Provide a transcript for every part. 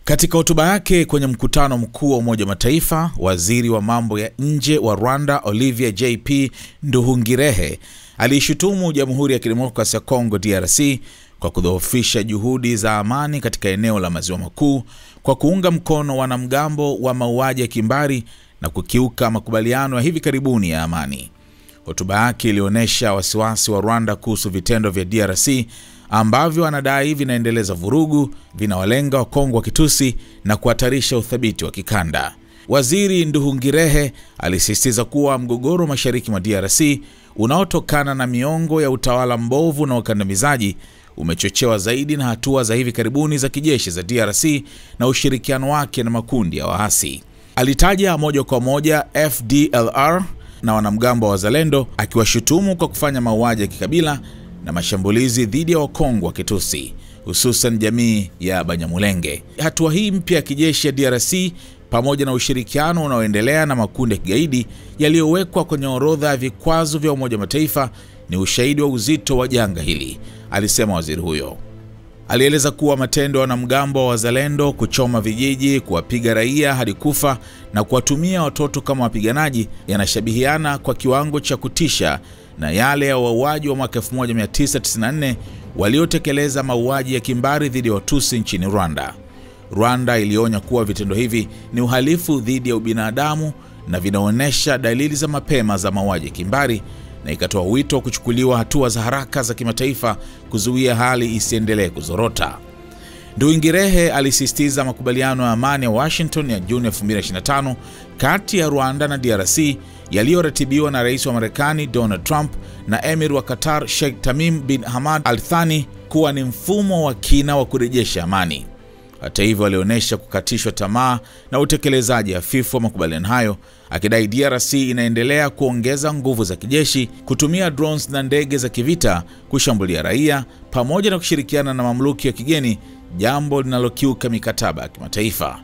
Katika hotuba yake kwenye mkutano mkuu wa Umoja wa Mataifa, waziri wa mambo ya nje wa Rwanda Olivier J.P. Nduhungirehe alishutumu Jamhuri ya Kidemokrasia ya Kongo DRC kwa kudhoofisha juhudi za amani katika eneo la Maziwa Makuu kwa kuunga mkono wanamgambo wa Mauaji ya Kimbari na kukiuka makubaliano ya hivi karibuni ya amani. Hotuba yake ilionyesha wasiwasi wa Rwanda kuhusu vitendo vya DRC ambavyo anadai vinaendeleza vurugu, vinawalenga Wakongo wa Kitusi na kuhatarisha uthabiti wa kikanda. Waziri Nduhungirehe alisisitiza kuwa mgogoro mashariki mwa DRC unaotokana na miongo ya utawala mbovu na ukandamizaji umechochewa zaidi na hatua za hivi karibuni za kijeshi za DRC na ushirikiano wake na makundi ya waasi. Alitaja moja kwa moja FDLR na wanamgambo wa Wazalendo, akiwashutumu kwa kufanya mauaji ya kikabila na mashambulizi dhidi ya Wakongo wa Kitusi, hususan jamii ya Banyamulenge. Hatua hii mpya ya kijeshi ya DRC pamoja na ushirikiano unaoendelea na makundi ya kigaidi yaliyowekwa kwenye orodha ya vikwazo vya Umoja wa Mataifa ni ushahidi wa uzito wa janga hili, alisema waziri huyo. Alieleza kuwa matendo ya wanamgambo wa Wazalendo kuchoma vijiji, kuwapiga raia hadi kufa na kuwatumia watoto kama wapiganaji yanashabihiana kwa kiwango cha kutisha na yale ya wauaji wa mwaka 1994 waliotekeleza mauaji ya kimbari dhidi ya Watusi nchini Rwanda. Rwanda ilionya kuwa vitendo hivi ni uhalifu dhidi ya ubinadamu na vinaonyesha dalili za mapema za mauaji ya kimbari, na ikatoa wito wa kuchukuliwa hatua za haraka za kimataifa kuzuia hali isiendelee kuzorota. Nduhungirehe alisisitiza makubaliano ya amani ya Washington ya Juni 2025 kati ya Rwanda na DRC yaliyoratibiwa na Rais wa Marekani Donald Trump na Emir wa Qatar Sheikh Tamim bin Hamad Al Thani kuwa ni mfumo wa kina wa kurejesha amani. Hata hivyo, alionyesha kukatishwa tamaa na utekelezaji hafifu wa makubaliano hayo, akidai DRC inaendelea kuongeza nguvu za kijeshi, kutumia drones na ndege za kivita kushambulia raia pamoja na kushirikiana na mamluki ya kigeni, jambo linalokiuka mikataba ya kimataifa.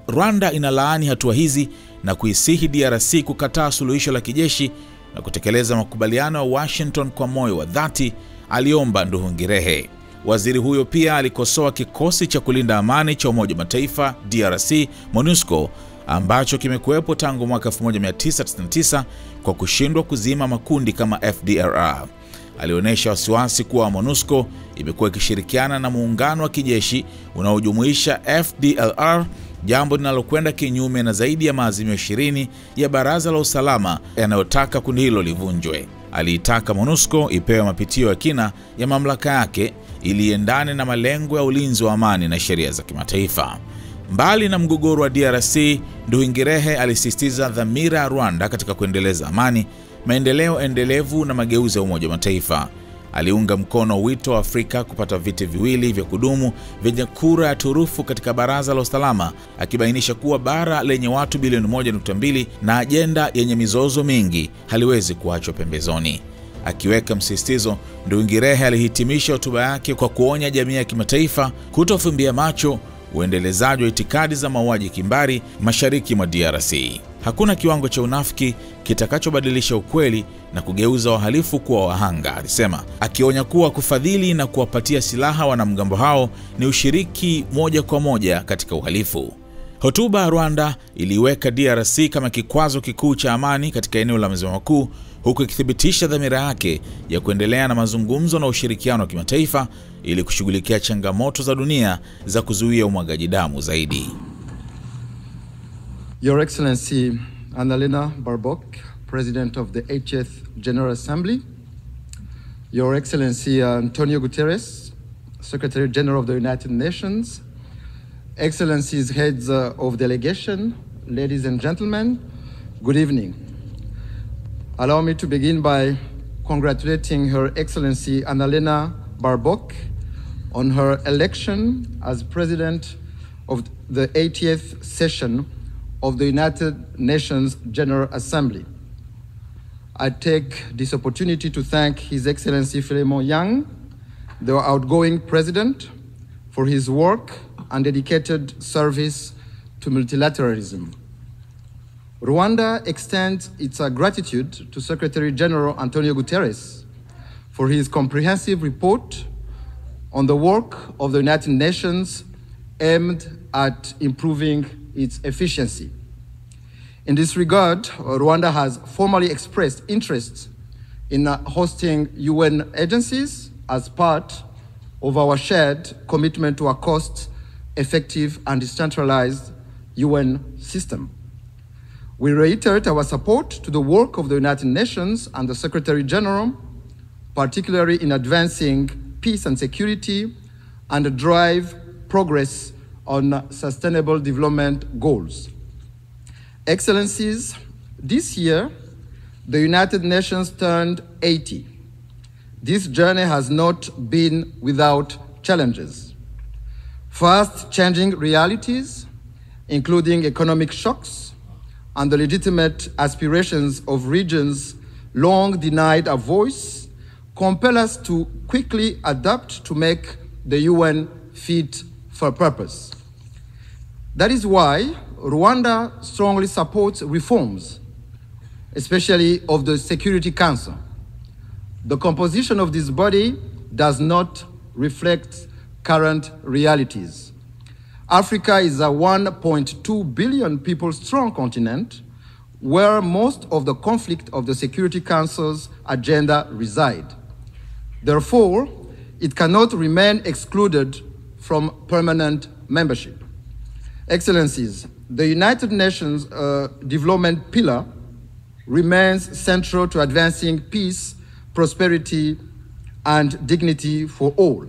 Rwanda inalaani hatua hizi na kuisihi DRC kukataa suluhisho la kijeshi na kutekeleza makubaliano ya Washington kwa moyo wa dhati, aliomba Nduhungirehe. Waziri huyo pia alikosoa kikosi cha kulinda amani cha Umoja wa Mataifa DRC MONUSCO ambacho kimekuwepo tangu mwaka 1999 kwa kushindwa kuzima makundi kama FDLR. Alionyesha wasiwasi kuwa MONUSCO imekuwa ikishirikiana na muungano wa kijeshi unaojumuisha FDLR, jambo linalokwenda kinyume na zaidi ya maazimio 20 ya Baraza la Usalama yanayotaka kundi hilo livunjwe. Aliitaka MONUSCO ipewe mapitio ya kina ya mamlaka yake ili iendane na malengo ya ulinzi wa amani na sheria za kimataifa. Mbali na mgogoro wa DRC, Nduhungirehe alisisitiza dhamira ya Rwanda katika kuendeleza amani, maendeleo endelevu na mageuzi ya Umoja wa Mataifa. Aliunga mkono wito wa Afrika kupata viti viwili vya kudumu vyenye kura ya turufu katika Baraza la Usalama, akibainisha kuwa bara lenye watu bilioni 1.2 na ajenda yenye mizozo mingi haliwezi kuachwa pembezoni. Akiweka msisitizo, Nduhungirehe alihitimisha hotuba yake kwa kuonya jamii ya kimataifa kutofumbia macho uendelezaji wa itikadi za mauaji ya kimbari mashariki mwa DRC. Hakuna kiwango cha unafiki kitakachobadilisha ukweli na kugeuza wahalifu kuwa wahanga, alisema, akionya kuwa kufadhili na kuwapatia silaha wanamgambo hao ni ushiriki moja kwa moja katika uhalifu. Hotuba ya Rwanda iliweka DRC kama kikwazo kikuu cha amani katika eneo la Maziwa Makuu, huku ikithibitisha dhamira yake ya kuendelea na mazungumzo na ushirikiano wa kimataifa ili kushughulikia changamoto za dunia za kuzuia umwagaji damu zaidi. Your Excellency Annalena Baerbock, President of the 80th General Assembly, Your Excellency Antonio Guterres, Secretary General of the United Nations, Excellencies, Heads of Delegation, ladies and gentlemen, good evening. Allow me to begin by congratulating Her Excellency Annalena Baerbock on her election as President of the 80th session of the United Nations General Assembly. I take this opportunity to thank His Excellency Philemon Yang, the outgoing President, for his work and dedicated service to multilateralism. Rwanda extends its gratitude to Secretary General Antonio Guterres for his comprehensive report on the work of the United Nations aimed at improving its efficiency. In this regard, Rwanda has formally expressed interest in hosting UN agencies as part of our shared commitment to a cost-effective and decentralized UN system. We reiterate our support to the work of the United Nations and the Secretary General, particularly in advancing peace and security and drive progress on sustainable development goals. Excellencies, this year, the United Nations turned 80. This journey has not been without challenges. First, changing realities, including economic shocks and the legitimate aspirations of regions long denied a voice, compel us to quickly adapt to make the UN fit for purpose. That is why Rwanda strongly supports reforms, especially of the Security Council. The composition of this body does not reflect current realities. Africa is a 1.2 billion people strong continent where most of the conflict of the Security Council's agenda reside. Therefore, it cannot remain excluded from permanent membership. Excellencies, the United Nations development pillar remains central to advancing peace, prosperity, and dignity for all.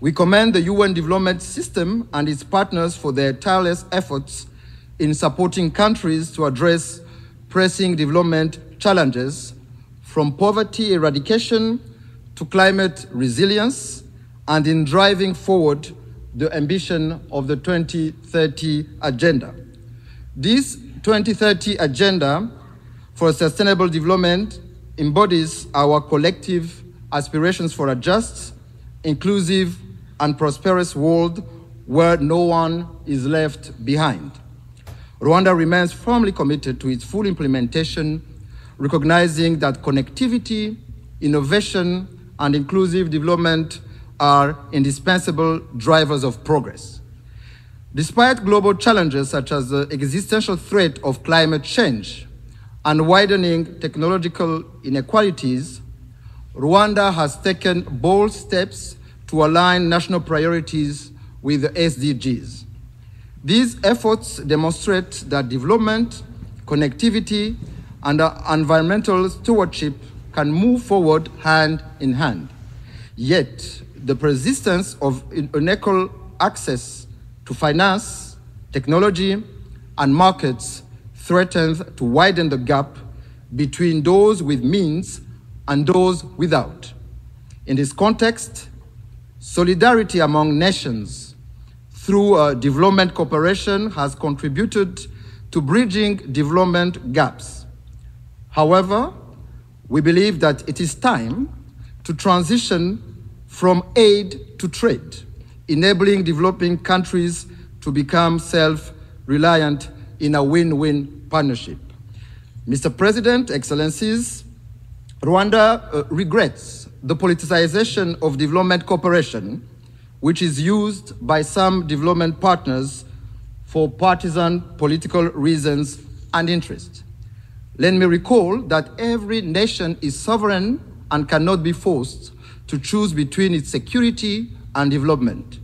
We commend the UN development system and its partners for their tireless efforts in supporting countries to address pressing development challenges, from poverty eradication to climate resilience, and in driving forward the ambition of the 2030 Agenda. This 2030 Agenda for Sustainable Development embodies our collective aspirations for a just, inclusive, and prosperous world where no one is left behind. Rwanda remains firmly committed to its full implementation, recognizing that connectivity, innovation, and inclusive development are indispensable drivers of progress. Despite global challenges such as the existential threat of climate change and widening technological inequalities, Rwanda has taken bold steps to align national priorities with the SDGs. These efforts demonstrate that development, connectivity, and environmental stewardship can move forward hand in hand. Yet, the persistence of unequal access to finance, technology, and markets threatens to widen the gap between those with means and those without. In this context, solidarity among nations through development cooperation has contributed to bridging development gaps. However, we believe that it is time to transition from aid to trade, enabling developing countries to become self-reliant in a win-win partnership. Mr. President, Excellencies, Rwanda regrets the politicization of development cooperation, which is used by some development partners for partisan political reasons and interests. Let me recall that every nation is sovereign and cannot be forced to choose between its security and development.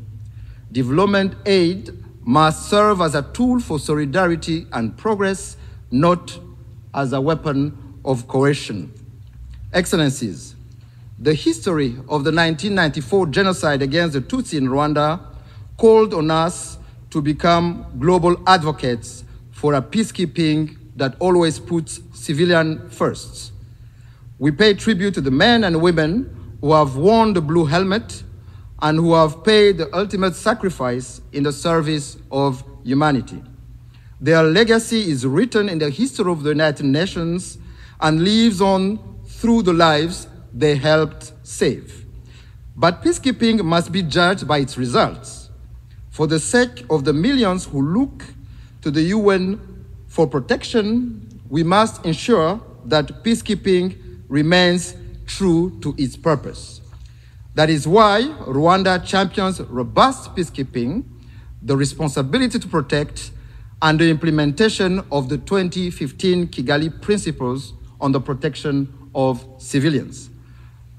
Development aid must serve as a tool for solidarity and progress, not as a weapon of coercion. Excellencies, the history of the 1994 genocide against the Tutsi in Rwanda called on us to become global advocates for a peacekeeping that always puts civilians first. We pay tribute to the men and women who have worn the blue helmet and who have paid the ultimate sacrifice in the service of humanity. Their legacy is written in the history of the United Nations and lives on through the lives they helped save. But peacekeeping must be judged by its results. For the sake of the millions who look to the UN for protection, we must ensure that peacekeeping remains true to its purpose. That is why Rwanda champions robust peacekeeping the responsibility to protect, and the implementation of the 2015 Kigali Principles on the protection of civilians.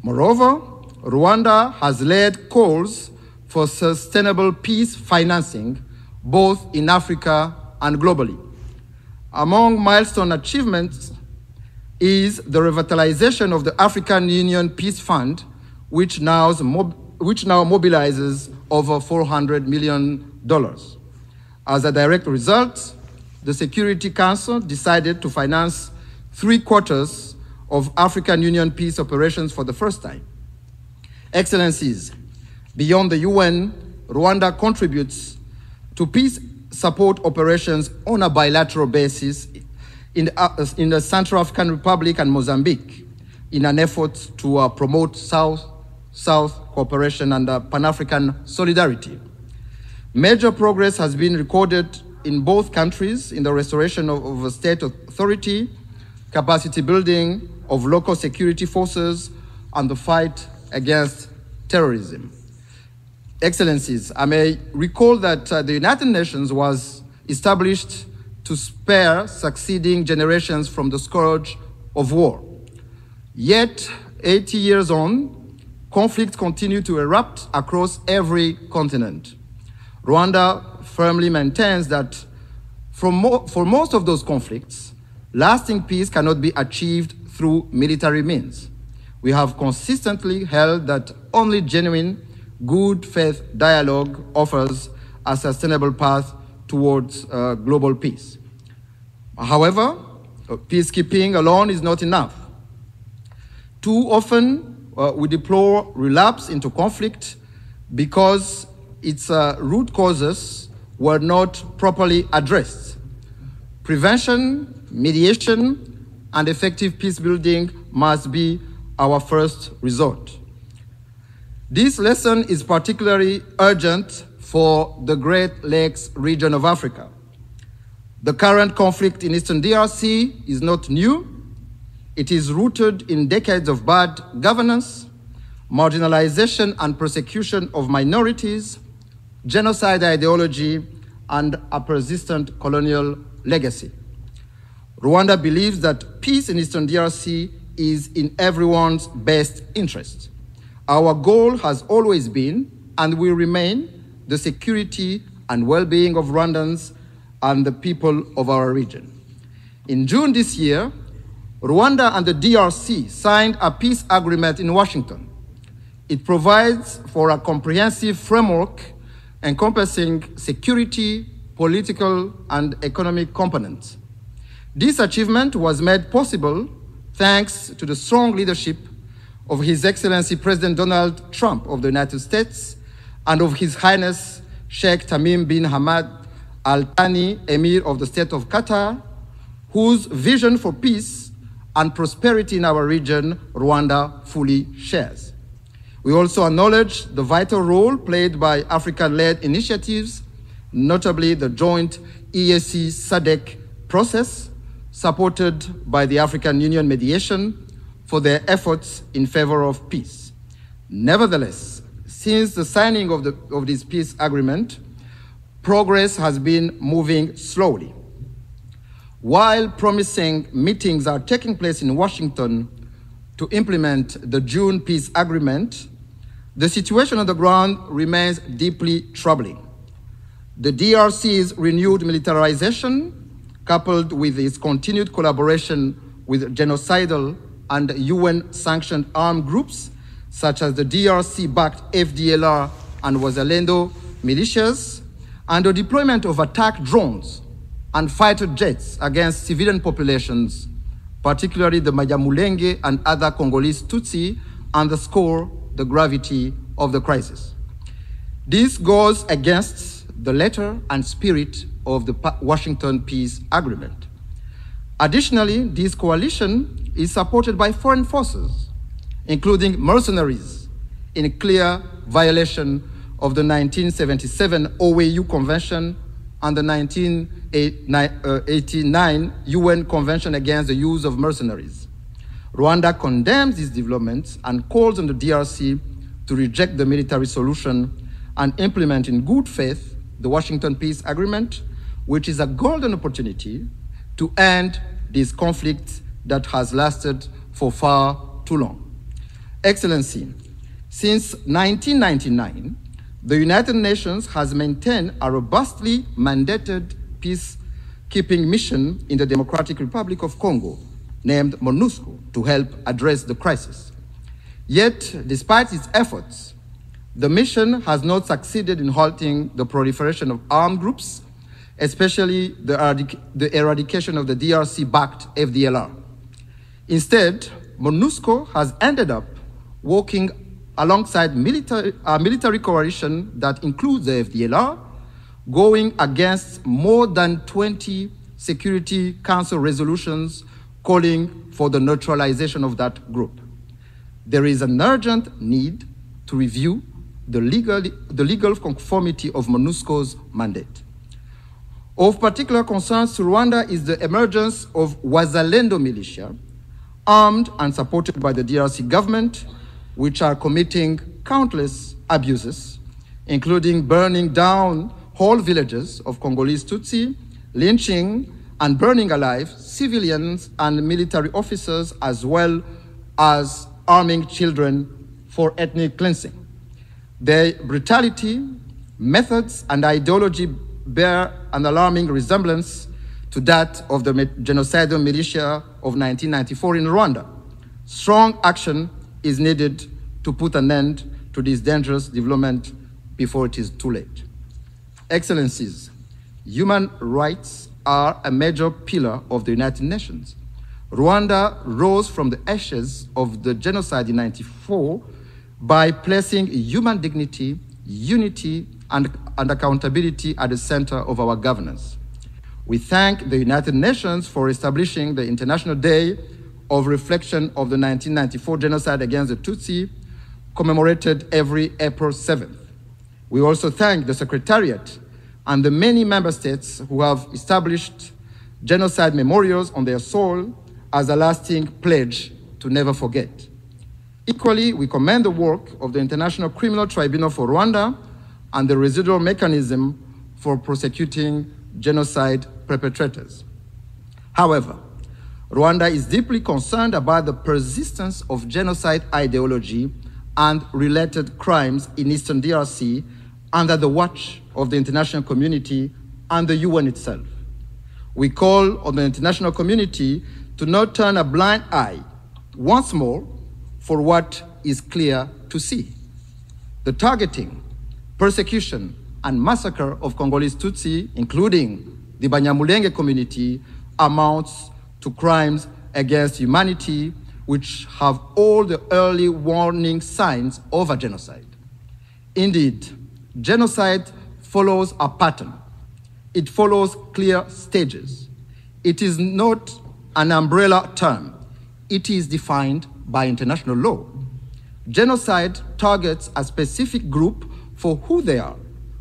Moreover, Rwanda has led calls for sustainable peace financing, both in Africa and globally. Among milestone achievements is the revitalization of the African Union Peace Fund, which now mobilizes over $400 million. As a direct result, the Security Council decided to finance 3/4 of African Union peace operations for the first time. Excellencies, beyond the UN, Rwanda contributes to peace support operations on a bilateral basis in the Central African Republic and Mozambique in an effort to promote South-South cooperation and Pan-African solidarity. Major progress has been recorded in both countries in the restoration of state authority, capacity building of local security forces, and the fight against terrorism. Excellencies, I may recall that the United Nations was established to spare succeeding generations from the scourge of war. Yet, 80 years on, conflicts continue to erupt across every continent. Rwanda firmly maintains that for most of those conflicts, lasting peace cannot be achieved through military means. We have consistently held that only genuine, good faith dialogue offers a sustainable path towards global peace. However, peacekeeping alone is not enough. Too often, we deplore relapse into conflict because its root causes were not properly addressed. Prevention, mediation, and effective peace building must be our first resort. This lesson is particularly urgent for the Great Lakes region of Africa. The current conflict in Eastern DRC is not new. It is rooted in decades of bad governance, marginalization and persecution of minorities, genocide ideology, and a persistent colonial legacy. Rwanda believes that peace in Eastern DRC is in everyone's best interest. Our goal has always been, and will remain, the security and well-being of Rwandans and the people of our region. In June this year, Rwanda and the DRC signed a peace agreement in Washington. It provides for a comprehensive framework encompassing security, political, and economic components. This achievement was made possible thanks to the strong leadership of His Excellency President Donald Trump of the United States and of His Highness Sheikh Tamim bin Hamad Al Thani, Emir of the State of Qatar, whose vision for peace and prosperity in our region, Rwanda fully shares. We also acknowledge the vital role played by African-led initiatives, notably the joint EAC SADC process, supported by the African Union mediation, for their efforts in favor of peace. Nevertheless, since the signing of this peace agreement, progress has been moving slowly. While promising meetings are taking place in Washington to implement the June peace agreement, the situation on the ground remains deeply troubling. The DRC's renewed militarization, coupled with its continued collaboration with genocidal and UN-sanctioned armed groups, such as the DRC-backed FDLR and Wazalendo militias, and the deployment of attack drones and fighter jets against civilian populations, particularly the Banyamulenge and other Congolese Tutsi, underscore the gravity of the crisis. This goes against the letter and spirit of the Washington Peace Agreement. Additionally, this coalition is supported by foreign forces, including mercenaries, in clear violation of the 1977 OAU Convention and the 1989 UN Convention against the use of mercenaries. Rwanda condemns these developments and calls on the DRC to reject the military solution and implement in good faith the Washington Peace Agreement, which is a golden opportunity to end this conflict that has lasted for far too long. Excellency, since 1999, the United Nations has maintained a robustly mandated peacekeeping mission in the Democratic Republic of Congo, named MONUSCO, to help address the crisis. Yet, despite its efforts, the mission has not succeeded in halting the proliferation of armed groups, especially the eradication of the DRC-backed FDLR. Instead, MONUSCO has ended up working alongside military coalition that includes the FDLR, going against more than 20 Security Council resolutions calling for the neutralization of that group. There is an urgent need to review the legal conformity of MONUSCO's mandate. Of particular concern to Rwanda is the emergence of Wazalendo militia, armed and supported by the DRC government, which are committing countless abuses, including burning down whole villages of Congolese Tutsi, lynching and burning alive civilians and military officers, as well as arming children for ethnic cleansing. Their brutality, methods, and ideology bear an alarming resemblance to that of the genocidal militia of 1994 in Rwanda. Strong action is needed to put an end to this dangerous development before it is too late. Excellencies, human rights are a major pillar of the United Nations. Rwanda rose from the ashes of the genocide in 1994 by placing human dignity, unity, and accountability at the center of our governance. We thank the United Nations for establishing the International Day of Reflection of the 1994 genocide against the Tutsi, commemorated every April 7th. We also thank the Secretariat and the many member states who have established genocide memorials on their soil as a lasting pledge to never forget. Equally, we commend the work of the International Criminal Tribunal for Rwanda and the residual mechanism for prosecuting genocide perpetrators. However, Rwanda is deeply concerned about the persistence of genocide ideology and related crimes in Eastern DRC under the watch of the international community and the UN itself. We call on the international community to not turn a blind eye once more for what is clear to see. The targeting, persecution, and massacre of Congolese Tutsi, including the Banyamulenge community, amounts to crimes against humanity which have all the early warning signs of a genocide. Indeed, genocide follows a pattern. It follows clear stages. It is not an umbrella term. It is defined by international law. Genocide targets a specific group for who they are,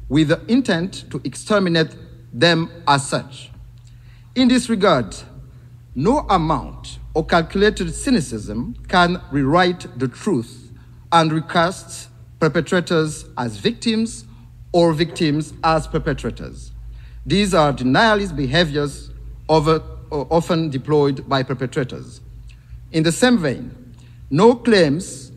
with the intent to exterminate them as such. In this regard, no amount of calculated cynicism can rewrite the truth and recast perpetrators as victims or victims as perpetrators. These are denialist behaviors often deployed by perpetrators. In the same vein, no claims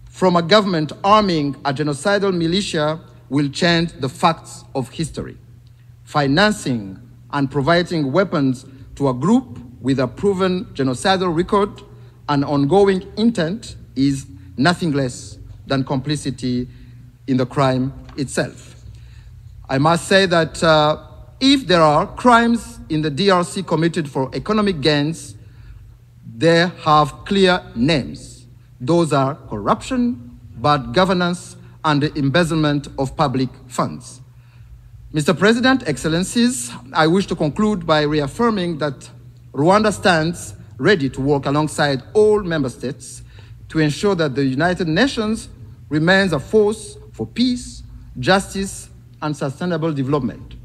from a government arming a genocidal militia will change the facts of history. Financing and providing weapons to a group with a proven genocidal record and ongoing intent is nothing less than complicity in the crime itself. I must say that if there are crimes in the DRC committed for economic gains, they have clear names. Those are corruption, bad governance, and the embezzlement of public funds. Mr. President, Excellencies, I wish to conclude by reaffirming that Rwanda stands ready to work alongside all member states to ensure that the United Nations remains a force for peace, justice, and sustainable development.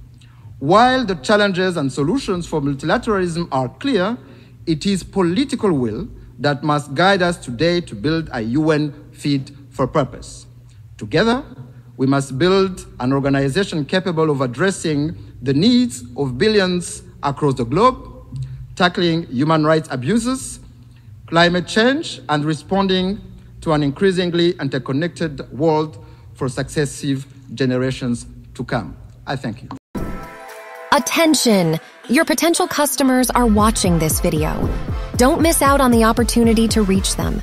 While the challenges and solutions for multilateralism are clear, it is political will that must guide us today to build a UN fit for purpose. Together, We must build an organization capable of addressing the needs of billions across the globe, tackling human rights abuses, climate change, and responding to an increasingly interconnected world for successive generations to come. I thank you. Attention! Your potential customers are watching this video. Don't miss out on the opportunity to reach them.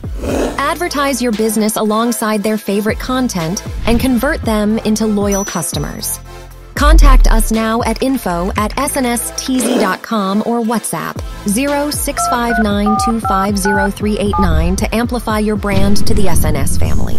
Advertise your business alongside their favorite content and convert them into loyal customers. Contact us now at info@snstz.com or WhatsApp 0659250389 to amplify your brand to the SNS family.